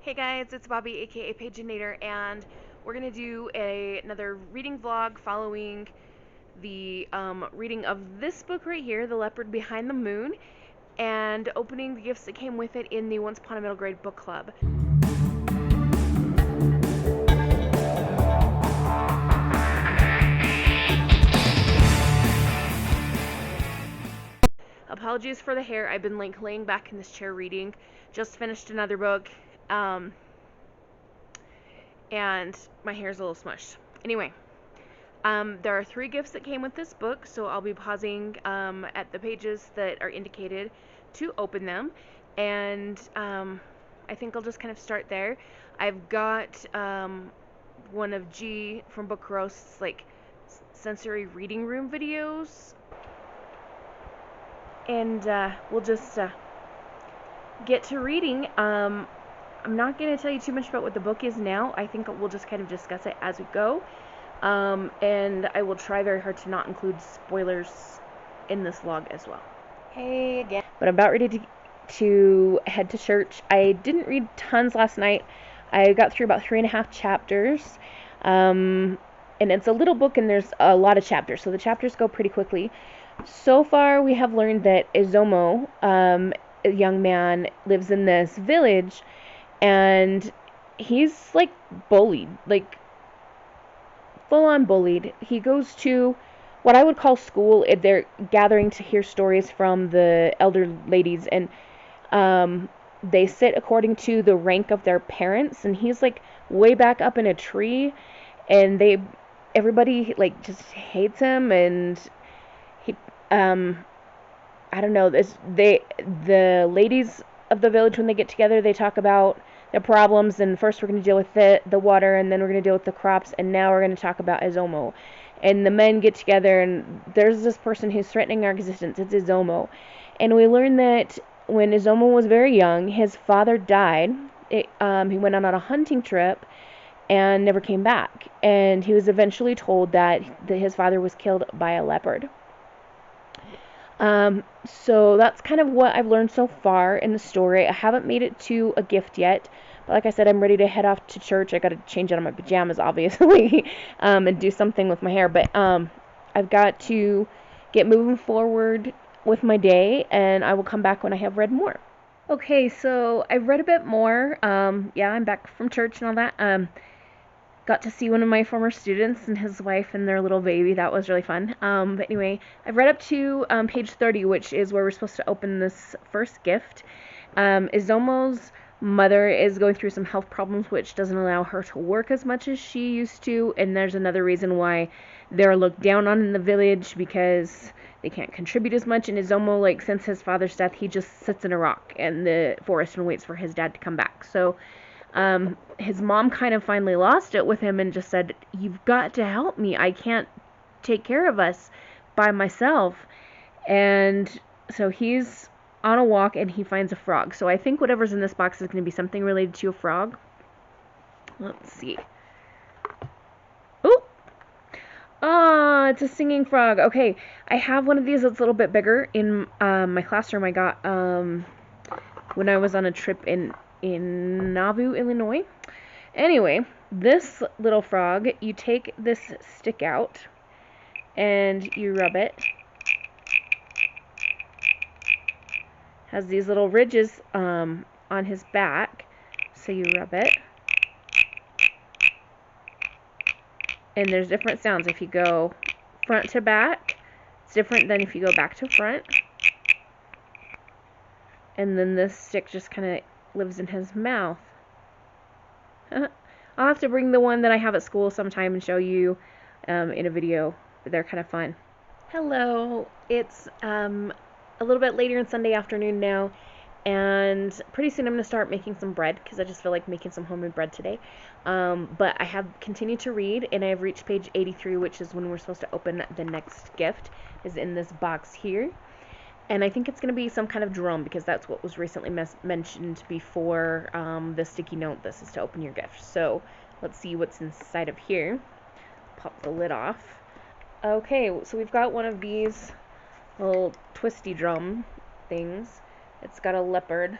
Hey guys, it's Bobby, aka Paginator, and we're gonna do another reading vlog following the reading of this book right here, The Leopard Behind the Moon, and opening the gifts that came with it in the Once Upon a Middle Grade book club. Apologies for the hair. I've been laying back in this chair reading. Just finished another book, and my hair's a little smushed. Anyway. There are 3 gifts that came with this book, so I'll be pausing at the pages that are indicated to open them, and I think I'll just kind of start there. I've got one of G from Book Roast's like sensory reading room videos, and we'll just get to reading. I'm not going to tell you too much about what the book is now. I think we'll just kind of discuss it as we go. And I will try very hard to not include spoilers in this vlog as well. Hey again. But I'm about ready to head to church. I didn't read tons last night. I got through about 3.5 chapters. And it's a little book and there's a lot of chapters, so the chapters go pretty quickly. So far we have learned that Izomo, a young man, lives in this village, and he's like bullied, like full-on bullied. He goes to what I would call school. They're gathering to hear stories from the elder ladies, and they sit according to the rank of their parents, and he's like way back up in a tree, and everybody like just hates him, and he I don't know, the ladies of the village, when they get together, they talk about the problems, and first we're going to deal with the water, and then we're going to deal with the crops, and now we're going to talk about Izomo. And the men get together, and there's this person who's threatening our existence. It's Izomo. And we learn that when Izomo was very young, his father died. He went on a hunting trip and never came back. And he was eventually told that his father was killed by a leopard. So that's kind of what I've learned so far in the story. I haven't made it to a gift yet, but like I said, I'm ready to head off to church. I got to change out of my pajamas, obviously, and do something with my hair, but I've got to get moving forward with my day, and I will come back when I have read more. Okay, so I've read a bit more. Yeah, I'm back from church and all that. Got to see one of my former students and his wife and their little baby. That was really fun. But anyway, I've read up to page 30, which is where we're supposed to open this first gift. Izomo's mother is going through some health problems, which doesn't allow her to work as much as she used to, and there's another reason why they're looked down on in the village, because they can't contribute as much. And Izomo, like, since his father's death, he just sits in a rock in the forest and waits for his dad to come back. So his mom kind of finally lost it with him and just said, "You've got to help me. I can't take care of us by myself." And so he's on a walk and he finds a frog. So I think whatever's in this box is going to be something related to a frog. Let's see. Oh! Ah, it's a singing frog. Okay, I have one of these that's a little bit bigger in my classroom. I got when I was on a trip in Nauvoo, Illinois. Anyway, this little frog, you take this stick out and you rub it. Has these little ridges on his back, so you rub it. And there's different sounds. If you go front to back, it's different than if you go back to front. And then this stick just kind of lives in his mouth. I'll have to bring the one that I have at school sometime and show you in a video, but they're kind of fun. Hello, it's a little bit later in Sunday afternoon now, and pretty soon I'm going to start making some bread, because I just feel like making some homemade bread today. But I have continued to read, and I have reached page 83, which is when we're supposed to open the next gift, is in this box here. And I think it's going to be some kind of drum, because that's what was recently mentioned before the sticky note. This is to open your gift. So let's see what's inside of here. Pop the lid off. Okay, so we've got one of these little twisty drum things. It's got a leopard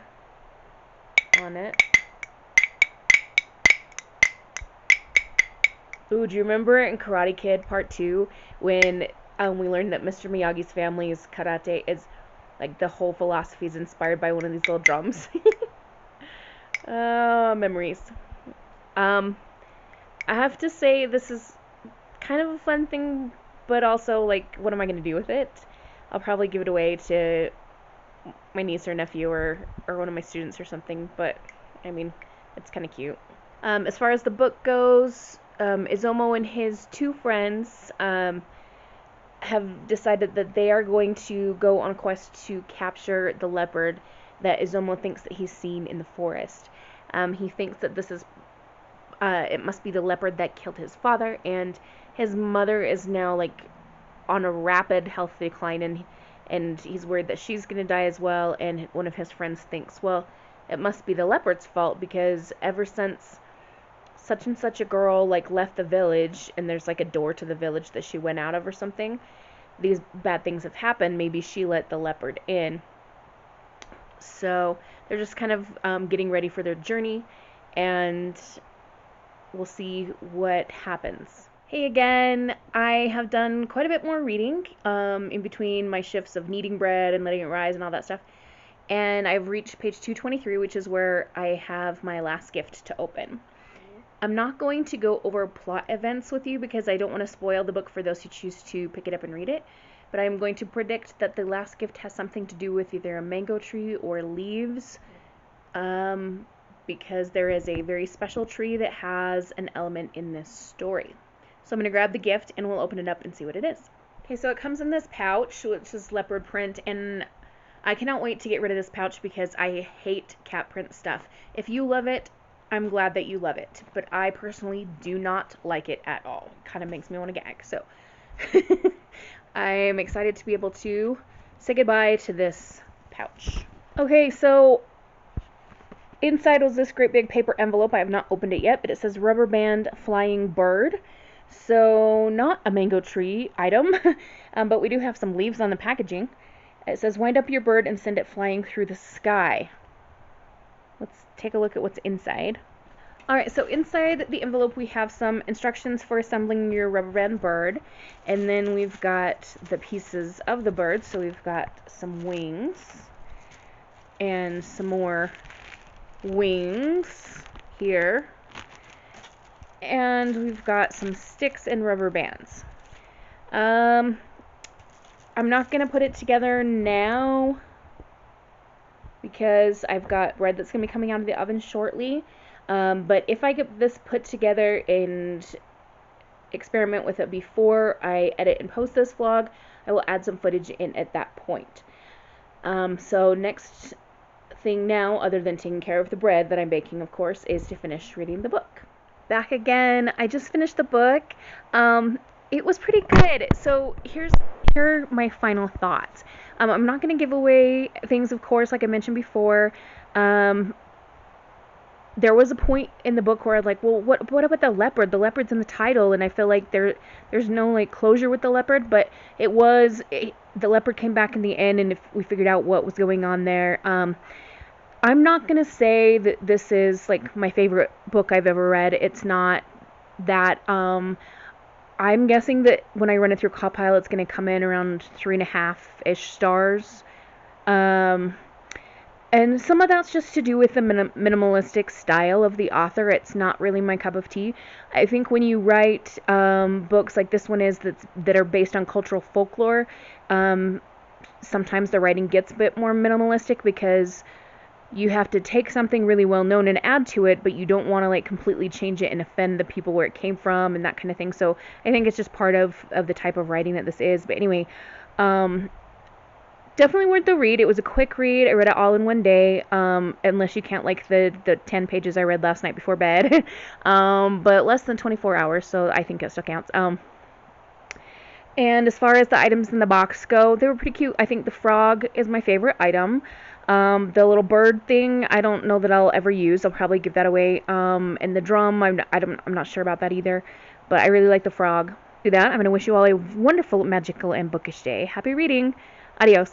on it. Ooh, do you remember in Karate Kid Part 2 when we learned that Mr. Miyagi's family's karate is, like, the whole philosophy is inspired by one of these little drums? Memories. I have to say this is kind of a fun thing, but also, like, what am I going to do with it? I'll probably give it away to my niece or nephew or one of my students or something, but, I mean, it's kind of cute. As far as the book goes, Izumo and his two friends have decided that they are going to go on a quest to capture the leopard that Izumo thinks that he's seen in the forest. He thinks that this is, it must be the leopard that killed his father, and his mother is now, like, on a rapid health decline, and he's worried that she's going to die as well, and one of his friends thinks, well, it must be the leopard's fault, because ever since such and such a girl, like, left the village, and there's, like, a door to the village that she went out of or something, these bad things have happened. Maybe she let the leopard in. So they're just kind of getting ready for their journey, and we'll see what happens. Hey again, I have done quite a bit more reading in between my shifts of kneading bread and letting it rise and all that stuff, and I've reached page 223, which is where I have my last gift to open. I'm not going to go over plot events with you because I don't want to spoil the book for those who choose to pick it up and read it, but I'm going to predict that the last gift has something to do with either a mango tree or leaves, because there is a very special tree that has an element in this story. So I'm going to grab the gift and we'll open it up and see what it is. Okay, so it comes in this pouch, which is leopard print, and I cannot wait to get rid of this pouch because I hate cat print stuff. If you love it, I'm glad that you love it, but I personally do not like it at all. It kind of makes me want to gag, so I'm excited to be able to say goodbye to this pouch. Okay, so inside was this great big paper envelope. I have not opened it yet, but it says rubber band flying bird. So not a mango tree item, but we do have some leaves on the packaging. It says wind up your bird and send it flying through the sky. Let's take a look at what's inside. Alright, so inside the envelope we have some instructions for assembling your rubber band bird, and then we've got the pieces of the bird. So we've got some wings and some more wings here, and we've got some sticks and rubber bands. I'm not going to put it together now because I've got bread that's going to be coming out of the oven shortly. But if I get this put together and experiment with it before I edit and post this vlog, I will add some footage in at that point. So next thing now, other than taking care of the bread that I'm baking, of course, is to finish reading the book. Back again. I just finished the book. It was pretty good. So here are my final thoughts. I'm not going to give away things, of course, like I mentioned before. There was a point in the book where I was like, well, what about the leopard? The leopard's in the title, and I feel like there's no, like, closure with the leopard, but the leopard came back in the end, and if we figured out what was going on there. I'm not going to say that this is, like, my favorite book I've ever read. It's not that. I'm guessing that when I run it through Copilot, it's going to come in around 3.5-ish stars. And some of that's just to do with the minimalistic style of the author. It's not really my cup of tea. I think when you write books like this one is that are based on cultural folklore, sometimes the writing gets a bit more minimalistic because you have to take something really well known and add to it, but you don't want to, like, completely change it and offend the people where it came from and that kind of thing. So I think it's just part of the type of writing that this is. But anyway, definitely worth the read. It was a quick read. I read it all in one day, unless you count, like, the 10 pages I read last night before bed. But less than 24 hours, so I think it still counts. And as far as the items in the box go, they were pretty cute. I think the frog is my favorite item. The little bird thing, I don't know that I'll ever use. I'll probably give that away. And the drum, I'm not sure about that either. But I really like the frog. Do that. I'm going to wish you all a wonderful, magical, and bookish day. Happy reading. Adios.